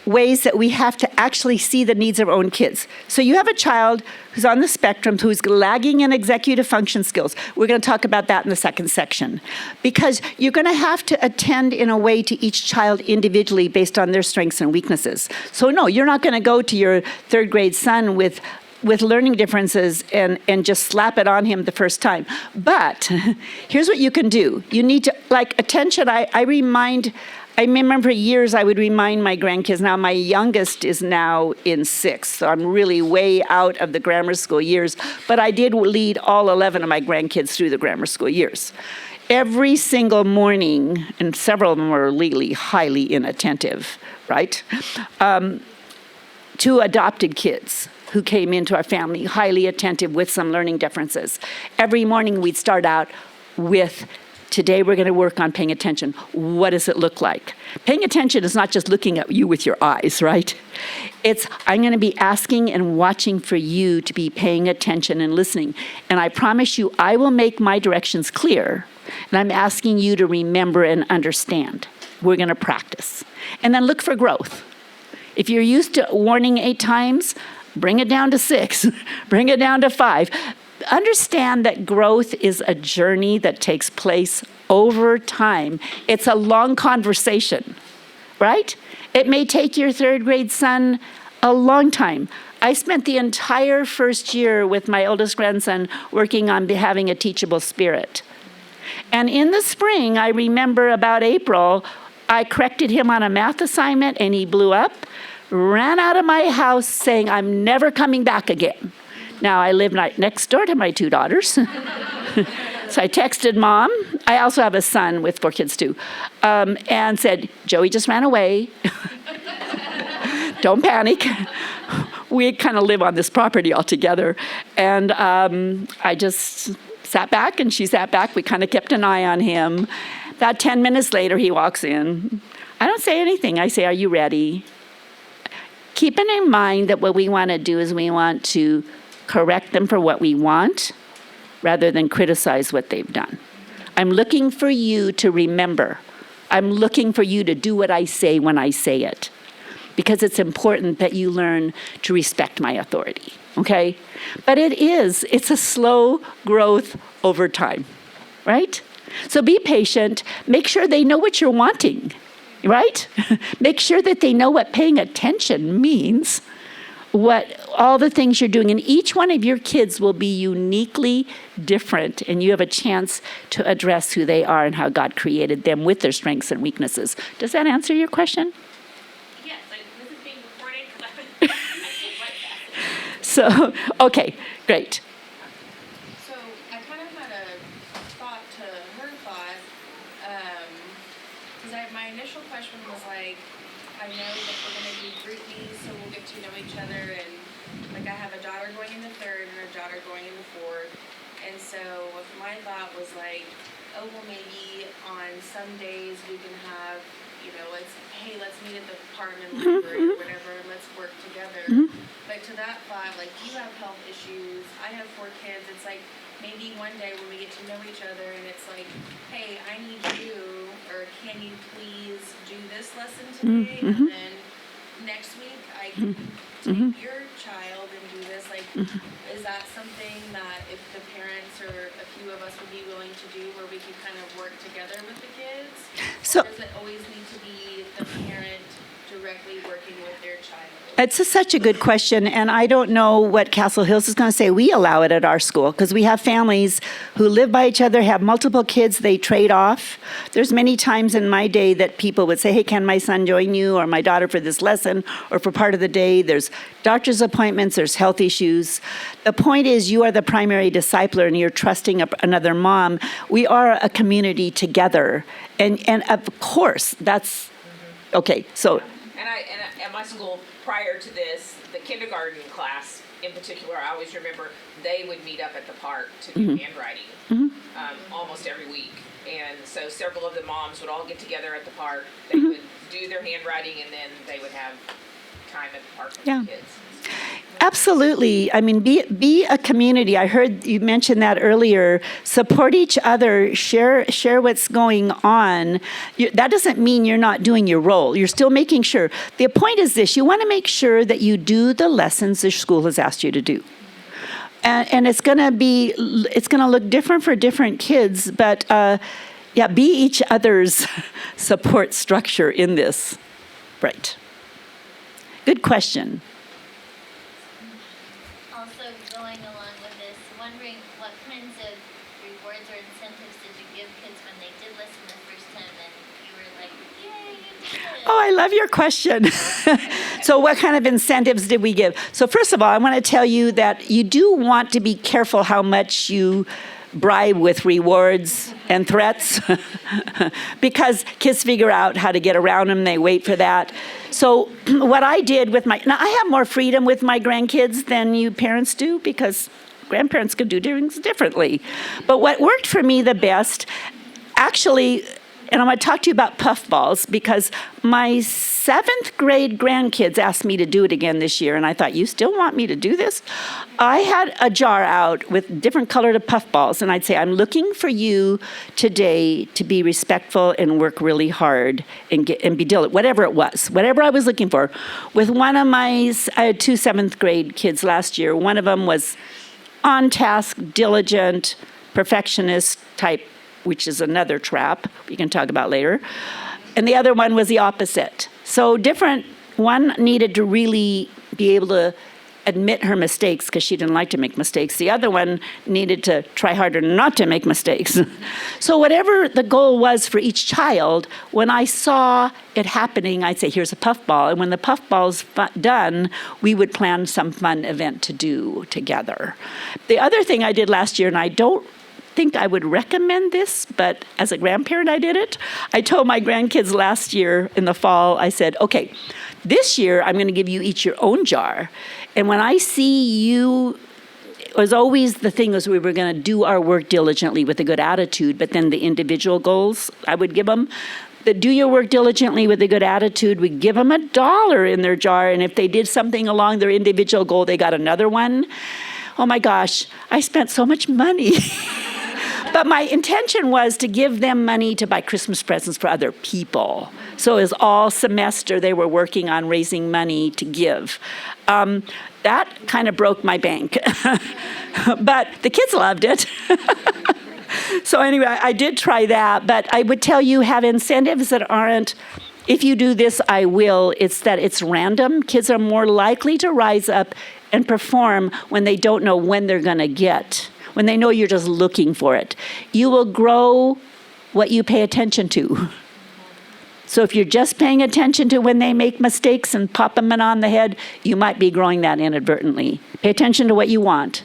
ways that we have to actually see the needs of our own kids. So you have a child who's on the spectrum, who's lagging in executive function skills. We're going to talk about that in the second section. Because you're going to have to attend in a way to each child individually based on their strengths and weaknesses. So no, you're not going to go to your third grade son with learning differences and just slap it on him the first time. But here's what you can do. You need to, like, attention. I remember for years I would remind my grandkids. Now my youngest is now in 6th, so I'm really way out of the grammar school years. But I did lead all 11 of my grandkids through the grammar school years. Every single morning, and several of them were legally highly inattentive, right? 2 adopted kids who came into our family, highly attentive with some learning differences. Every morning we'd start out with, today we're going to work on paying attention. What does it look like? Paying attention is not just looking at you with your eyes, right? It's, I'm going to be asking and watching for you to be paying attention and listening. And I promise you, I will make my directions clear. And I'm asking you to remember and understand. We're going to practice. And then look for growth. If you're used to warning 8 times, bring it down to 6. Bring it down to 5. Understand that growth is a journey that takes place over time. It's a long conversation, right? It may take your third grade son a long time. I spent the entire first year with my oldest grandson working on having a teachable spirit. And in the spring, I remember about April, I corrected him on a math assignment and he blew up, ran out of my house saying, I'm never coming back again. Now, I live next door to my 2 daughters. So I texted Mom. I also have a son with 4 kids, too, and said, Joey just ran away. Don't panic. We kind of live on this property all together. And I just sat back, and she sat back. We kind of kept an eye on him. About 10 minutes later, he walks in. I don't say anything. I say, are you ready? keeping in mind that what we want to do is we want to correct them for what we want rather than criticize what they've done. I'm looking for you to remember. I'm looking for you to do what I say when I say it, because it's important that you learn to respect my authority, okay? But it's a slow growth over time, right? So be patient. Make sure they know what you're wanting, right? Make sure that they know what paying attention means, what all the things you're doing. And each one of your kids will be uniquely different, and you have a chance to address who they are and how God created them with their strengths and weaknesses. Does that answer your question? Yes, this is being recorded because I can't write that. So, okay, great. So I kind of had a thought to her thought, because my initial question was like, I know that we're going to do group meetings, so we'll get to know each other, and like I have a daughter going into third and a daughter going into fourth, and so my thought was like, oh well, maybe on some days we can have, let's meet at the apartment library or whatever, and let's work together. But to that thought, like you have health issues, I have 4 kids, it's like maybe one day when we get to know each other and it's like, hey, I need you, or can you please do this lesson today, and then next week I can take your child and do this, like, is that something that if the parents or a few of us would be willing to do, where we could kind of work together with the kids? So- or does it always need to be the parent directly working with their child? It's such a good question, and I don't know what Castle Hills is going to say. We allow it at our school because we have families who live by each other, have multiple kids, they trade off. There's many times in my day that people would say, hey, can my son join you or my daughter for this lesson or for part of the day? There's doctor's appointments, there's health issues. The point is you are the primary discipler and you're trusting another mom. We are a community together, and of course, that's, okay, so. And at my school, prior to this, the kindergarten class in particular, I always remember they would meet up at the park to do handwriting almost every week. And so several of the moms would all get together at the park. They would do their handwriting, and then they would have time at the park with the kids. Absolutely. I mean, be a community. I heard you mention that earlier. Support each other. Share what's going on. That doesn't mean you're not doing your role. You're still making sure. The point is this: you want to make sure that you do the lessons the school has asked you to do. And it's going to look different for different kids, but be each other's support structure in this. Right. Good question. Also, going along with this, wondering what kinds of rewards or incentives did you give kids when they did listen the first time and you were like, yay, you did it? Oh, I love your question. So what kind of incentives did we give? So first of all, I want to tell you that you do want to be careful how much you bribe with rewards and threats because kids figure out how to get around them. They wait for that. So what I did now I have more freedom with my grandkids than you parents do because grandparents could do things differently. But what worked for me the best, actually, and I'm going to talk to you about puffballs because my 7th grade grandkids asked me to do it again this year, and I thought, you still want me to do this? I had a jar out with different colored puffballs, and I'd say, I'm looking for you today to be respectful and work really hard and be diligent, whatever I was looking for. With one of I had 2 7th grade kids last year. One of them was on task, diligent, perfectionist type, which is another trap we can talk about later. And the other one was the opposite. So one needed to really be able to admit her mistakes because she didn't like to make mistakes. The other one needed to try harder not to make mistakes. So whatever the goal was for each child, when I saw it happening, I'd say, here's a puffball. And when the puffball's done, we would plan some fun event to do together. The other thing I did last year, and I don't think I would recommend this, but as a grandparent, I did it. I told my grandkids last year in the fall, I said, okay, this year I'm going to give you each your own jar. And when I see you, it was always the thing was we were going to do our work diligently with a good attitude, but then the individual goals I would give them. that do your work diligently with a good attitude, we give them $1 in their jar, and if they did something along their individual goal, they got another one. Oh my gosh, I spent so much money. But my intention was to give them money to buy Christmas presents for other people. So it was all semester they were working on raising money to give. That kind of broke my bank. But the kids loved it. So anyway, I did try that, but I would tell you have incentives that aren't, if you do this, I will. It's that it's random. Kids are more likely to rise up and perform when they don't know when they're going to get, when they know you're just looking for it. You will grow what you pay attention to. So if you're just paying attention to when they make mistakes and pop them on the head, you might be growing that inadvertently. Pay attention to what you want.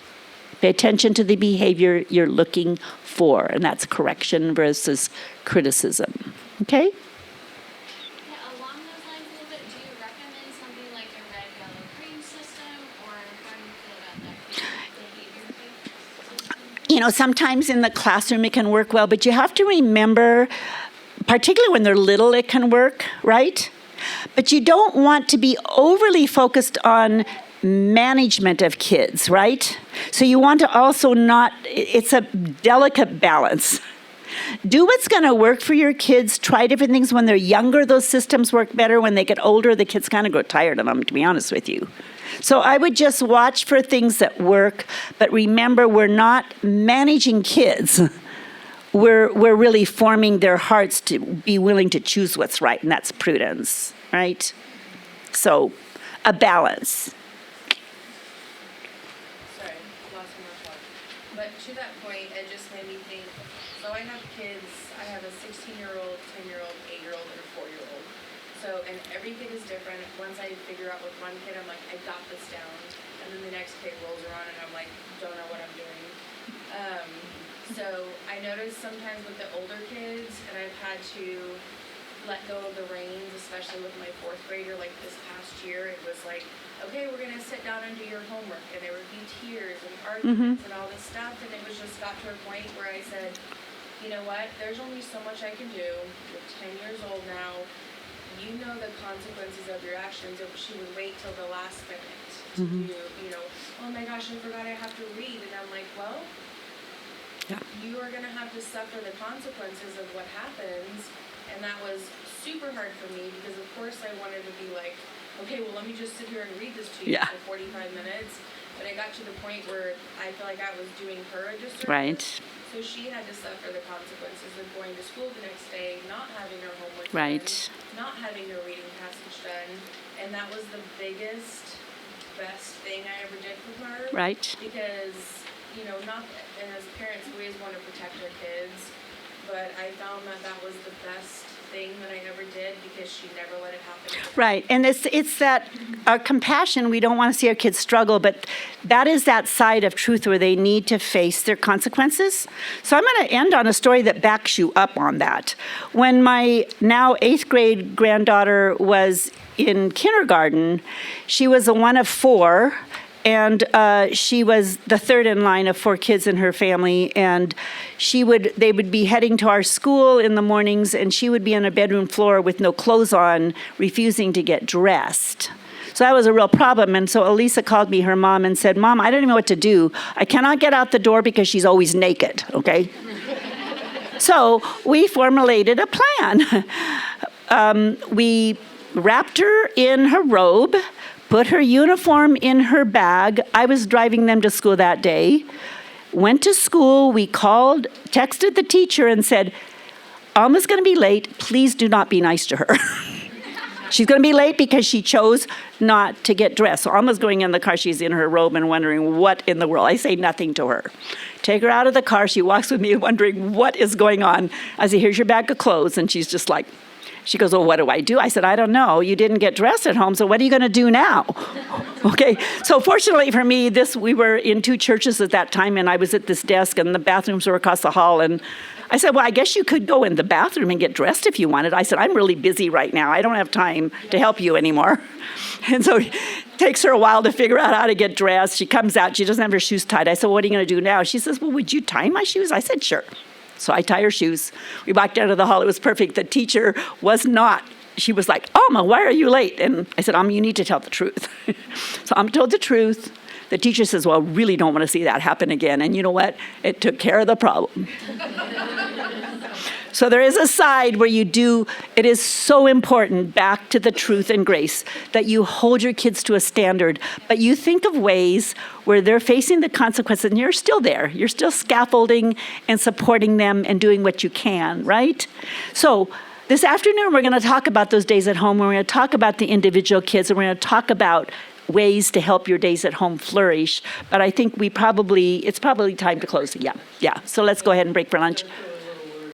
Pay attention to the behavior you're looking for, and that's correction versus criticism. Okay? Yeah, along those lines a little bit, do you recommend something like a red, yellow, green system, or how do you feel about that behavior-based system? You know, sometimes in the classroom it can work well, but you have to remember, particularly when they're little, it can work, right? But you don't want to be overly focused on management of kids, right? So you want to also not, it's a delicate balance. Do what's going to work for your kids. Try different things. When they're younger, those systems work better. When they get older, the kids kind of grow tired of them, to be honest with you. So I would just watch for things that work, but remember, we're not managing kids. We're really forming their hearts to be willing to choose what's right, and that's prudence, right? So a balance. Sorry, lost my thought. But to that point, it just made me think, so I have kids, I have a 16-year-old, 10-year-old, 8-year-old, and a 4-year-old. So, and every kid is different. Once I figure out with one kid, I'm like, I got this down. And then the next kid rolls around and I'm like, don't know what I'm doing. So I noticed sometimes with the older kids, and I've had to let go of the reins, especially with my 4th grader, like this past year, it was like, okay, we're gonna sit down and do your homework, and there would be tears and arguments and all this stuff, and it was just got to a point where I said, you know what, there's only so much I can do. You're 10 years old now. You know the consequences of your actions. If she would wait till the last minute to do, you know, oh my gosh, I forgot I have to read, and I'm like, well, you are going to have to suffer the consequences of what happens. And that was super hard for me because, of course, I wanted to be like, okay, well, let me just sit here and read this to you for 45 minutes. But I got to the point where I feel like I was doing her a disservice. Right. So she had to suffer the consequences of going to school the next day, not having her homework Right. done, not having her reading passage done. And that was the biggest, best thing I ever did for her. Right. Because, you know, and as parents, we always want to protect our kids, but I found that that was the best thing that I ever did because she never let it happen. Right, and it's that compassion. We don't want to see our kids struggle, but that is that side of truth where they need to face their consequences. So I'm going to end on a story that backs you up on that. When my now 8th grade granddaughter was in kindergarten, she was a one of 4. And she was the 3rd in line of 4 kids in her family, and they would be heading to our school in the mornings, and she would be on a bedroom floor with no clothes on, refusing to get dressed. So that was a real problem, and so Elisa called me, her mom, and said, Mom, I don't even know what to do. I cannot get out the door because she's always naked, okay? So we formulated a plan. We wrapped her in her robe, put her uniform in her bag. I was driving them to school that day. Went to school. We texted the teacher and said, Alma's going to be late. Please do not be nice to her. She's going to be late because she chose not to get dressed. So Alma's going in the car. She's in her robe and wondering what in the world. I say nothing to her. Take her out of the car. She walks with me wondering what is going on. I say, here's your bag of clothes. And she's just like, she goes, well, what do I do? I said, I don't know. You didn't get dressed at home, so what are you going to do now? Okay, so fortunately for me, we were in 2 churches at that time, and I was at this desk, and the bathrooms were across the hall, and I said, well, I guess you could go in the bathroom and get dressed if you wanted. I said, I'm really busy right now. I don't have time to help you anymore. And so it takes her a while to figure out how to get dressed. She comes out. She doesn't have her shoes tied. I said, well, what are you going to do now? She says, well, would you tie my shoes? I said, sure. So I tie her shoes. We walked out of the hall. It was perfect. The teacher was not. She was like, Alma, why are you late? And I said, Alma, you need to tell the truth. So Alma told the truth. The teacher says, well, I really don't want to see that happen again. And you know what? It took care of the problem. So there is a side where it is so important, back to the truth and grace, that you hold your kids to a standard, but you think of ways where they're facing the consequences and you're still there. You're still scaffolding and supporting them and doing what you can, right? So this afternoon, we're going to talk about those days at home. We're going to talk about the individual kids, and we're going to talk about ways to help your days at home flourish. But I think it's probably time to close. Yeah. So let's go ahead and break for lunch.